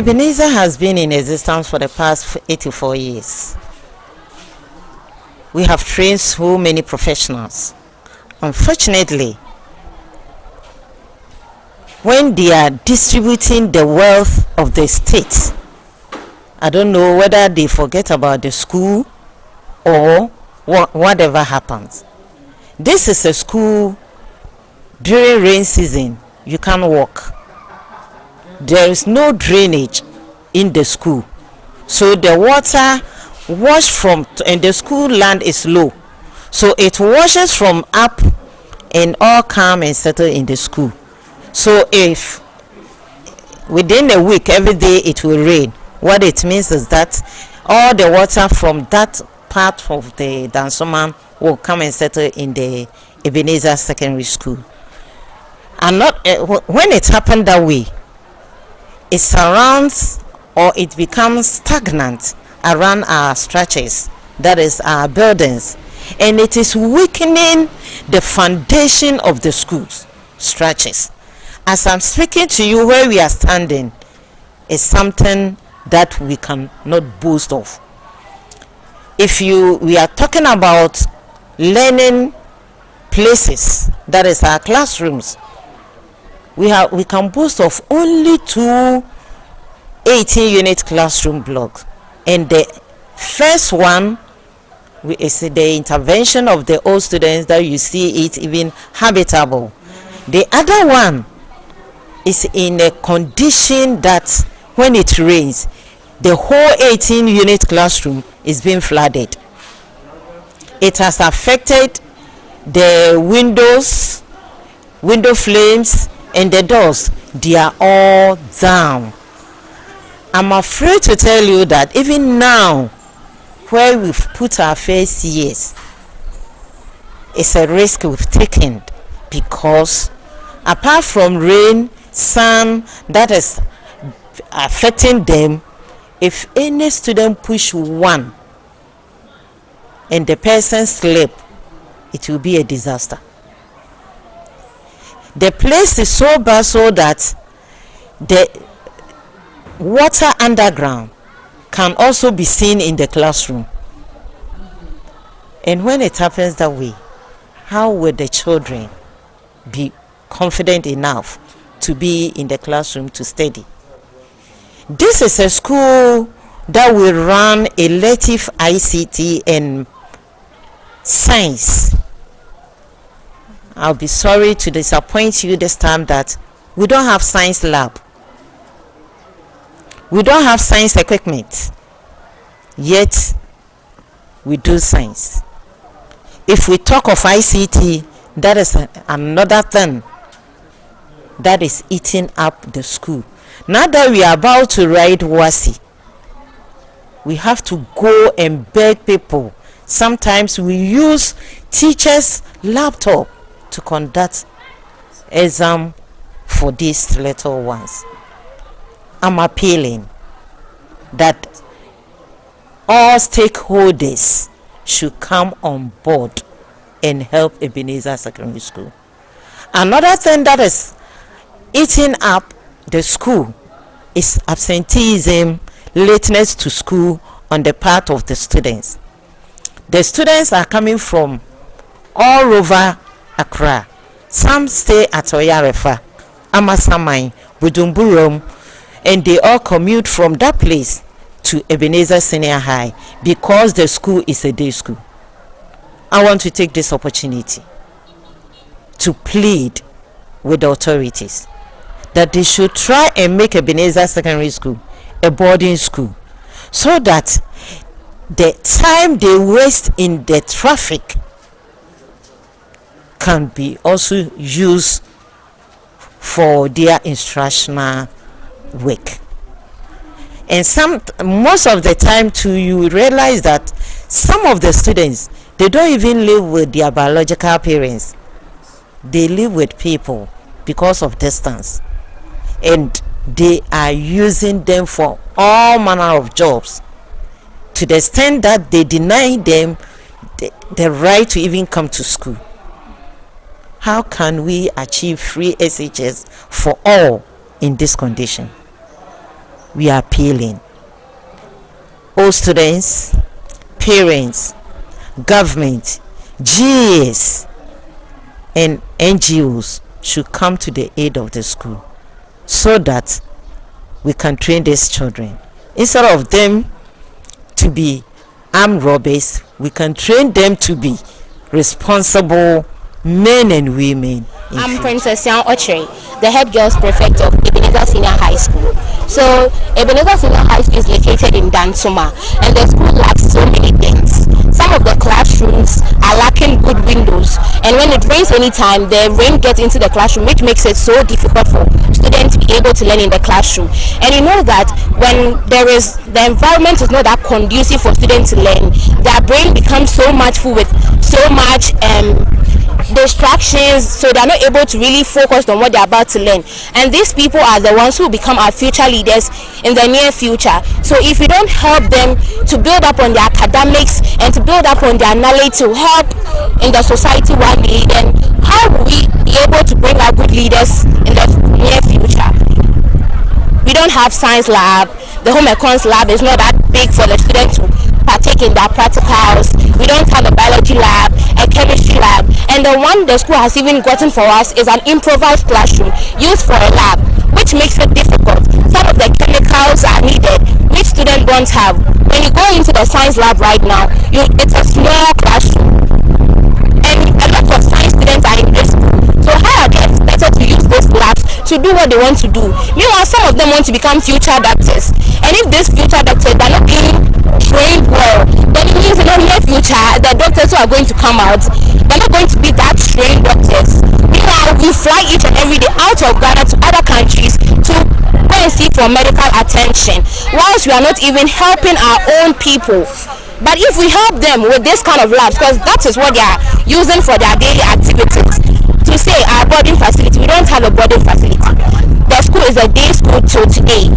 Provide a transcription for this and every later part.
Ebenezer has been in existence for the past 84 years. We have trained so many professionals. Unfortunately, when they are distributing the wealth of the state, I don't know whether they forget about the school or whatever happens. This is a school. During rain season, you can't walk. There is no drainage in the school, so the water wash from, and the school land is low, so it washes from up and all come and settle in the school. So if within a week every day it will rain, what it means is that all the water from that part of the Dansoman will come and settle in the Ebenezer Secondary School. And not when it happened that way, it surrounds or it becomes stagnant around our structures, that is our buildings, and it is weakening the foundation of the school's structures. As I'm speaking to you, where we are standing is something that we cannot boast of. We are talking about learning places, that is our classrooms, we can boast of only 2 18-unit classroom blocks, and the first one is the intervention of the old students that you see it even habitable. The other one is in a condition that when it rains, the whole 18-unit classroom is being flooded. It has affected the window frames, and the doors, they are all down. I'm afraid to tell you that even now, where we've put our first years, it's a risk we've taken, because apart from rain, sun that is affecting them, if any student push one and the person slip, it will be a disaster. The place is so bad so that the water underground can also be seen in the classroom. And when it happens that way, how will the children be confident enough to be in the classroom to study? This is a school that will run elective ICT and science. I'll be sorry to disappoint you this time that we don't have science lab. We don't have science equipment. Yet we do science. If we talk of ICT, that is another thing that is eating up the school. Now that we are about to write WASI, we have to go and beg people. Sometimes we use teachers' laptop to conduct exam for these little ones. I'm appealing that all stakeholders should come on board and help Ebenezer Secondary School. Another thing that is eating up the school is absenteeism, lateness to school on the part of the students. The students are coming from all over Accra. Some stay at Oyarefa, Amasamai, Budumburum, and they all commute from that place to Ebenezer Senior High because the school is a day school. I want to take this opportunity to plead with the authorities that they should try and make Ebenezer Secondary School a boarding school, so that the time they waste in the traffic can be also used for their instructional work. And most of the time too, you realize that some of the students, they don't even live with their biological parents. They live with people because of distance, and they are using them for all manner of jobs, to the extent that they deny them the right to even come to school. How can we achieve free SHS for all in this condition? we are appealing. All students, parents, government, GAs, and NGOs should come to the aid of the school so that we can train these children. Instead of them to be armed robbers, we can train them to be responsible men and women. I'm Princess Yang Ocheri, the head girls prefect of Ebenezer Senior High School. So Ebenezer Senior High School is located in Dansoman, and the school lacks so many things. Some of the classrooms are lacking good windows, and when it rains anytime, the rain gets into the classroom, which makes it so difficult for students to be able to learn in the classroom. And you know that when the environment is not that conducive for students to learn, their brain becomes so much full with so much distractions, so they're not able to really focus on what they're about to learn. And these people are the ones who become our future leaders in the near future. So if we don't help them to build up on their academics and to build up on their knowledge to help in the society one day, then how will we be able to bring out good leaders in the near future? We don't have science lab. The home econs lab is not that big for the students to partake in their practicals. We don't have a biology lab, a chemistry lab, and the one the school has even gotten for us is an improvised classroom used for a lab, which makes it difficult. Some of the chemicals are needed, which students don't have. When you go into the science lab right now, it's a small classroom, and a lot of science students are in this school. So how are they expected to use these labs to do what they want to do? Meanwhile, some of them want to become future doctors, and if these future doctors are not being trained well, then it means in the near future the doctors who are going to come out, they're not going to be that trained doctors. Meanwhile, we fly each and every day out of Ghana to other countries to go and seek for medical attention, whilst we are not even helping our own people. But if we help them with this kind of labs, because that is what they are using for their daily activities, to say our boarding facility, we don't have a boarding facility. The school is a day school till today.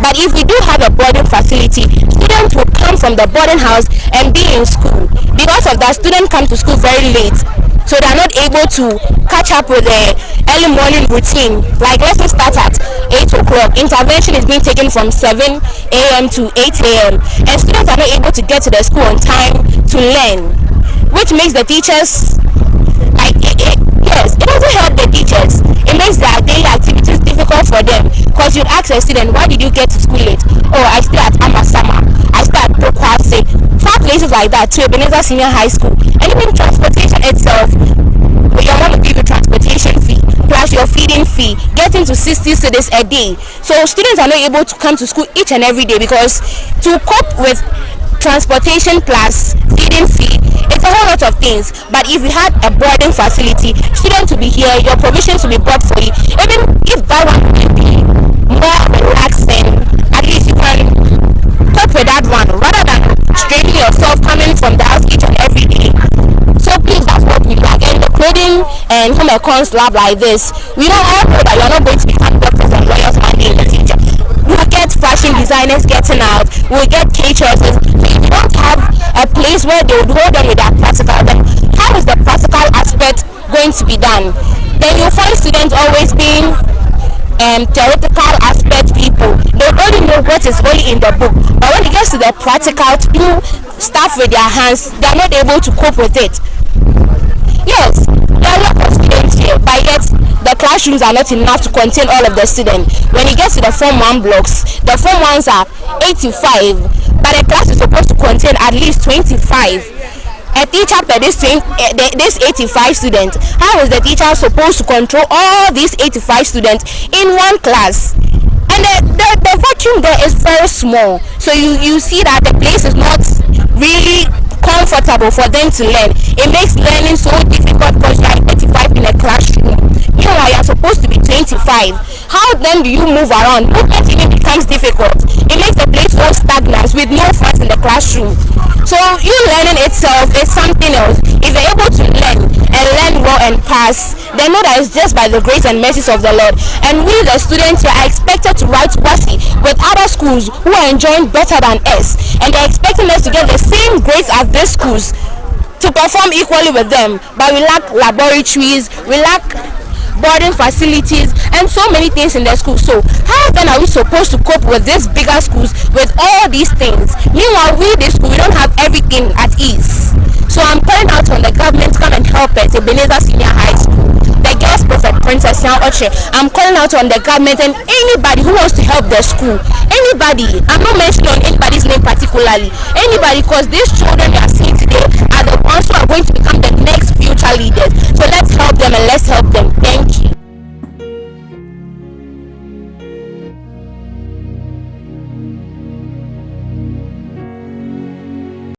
But if we do have a boarding facility, students will come from the boarding house and be in school. Because of that, students come to school very late, so they are not able to catch up with the early morning routine. Like lesson starts at 8 o'clock, intervention is being taken from 7 a.m. to 8 a.m. and students are not able to get to the school on time to learn, which makes the teachers it doesn't help the teachers. It makes their daily activities difficult for them, because you'd ask a student, why did you get to school late? Oh, I stay at Amasama, I stay at Pokwase, far places like that, to Ebenezer Senior High School. And even transportation itself, your mom will give you transportation fee plus your feeding fee, getting to 60 cedis a day. So students are not able to come to school each and every day, because to cope with transportation plus feeding fee, it's a whole lot of things. But if you had a boarding facility, students will be here, your provisions will be bought for you. Even if that one will be more relaxing, at least you can cope with that one rather than straining yourself coming from the house each and every day. So please, that's what we like. And the clothing and home econs lab like this, we don't all know that you're not going to become doctors and lawyers one day in the future. We'll get fashion designers getting out, we'll get caterers. So if you don't have a place where they would hold on with their practical, then how is the practical aspect going to be done? Then you'll find students always being theoretical aspect people. They only know what is only in the book, but when it gets to the practical, to do stuff with their hands, they're not able to cope with it. Yes, there are a lot of students here, but yet the classrooms are not enough to contain all of the students. When it gets to the Form 1 blocks, the Form 1s are 85, but the class is supposed to contain at least 25. A teacher per this 85 students, how is the teacher supposed to control all these 85 students in one class? And the vacuum there is very small, so you see that the place is not really comfortable for them to learn. It makes learning so difficult because you are 85 in a classroom. Meanwhile, you are supposed to be 25. How then do you move around? Movement even becomes difficult. It makes the place so stagnant with no fans in the classroom. So you learning itself is something else. If you're able to learn and learn well and pass, then know that it's just by the grace and mercies of the Lord. And we, the students here, are expected to write WASI with other schools who are enjoying better than us, and they're expecting us to get the same grades as these schools to perform equally with them. But we lack laboratories, we lack boarding facilities, and and so many things in the school. So how then are we supposed to cope with these bigger schools with all these things? Meanwhile, we this school, we don't have everything at ease. So I'm calling out on the government to come and help us. Ebenezer Senior High School, the girls prophet Princess Young Oche. I'm calling out on the government and anybody who wants to help the school. Anybody, I'm not mentioning on anybody's name particularly. Anybody, because these children you are seeing today are the ones who are going to become the next future leaders. So let's help them and let's help them. Thank you.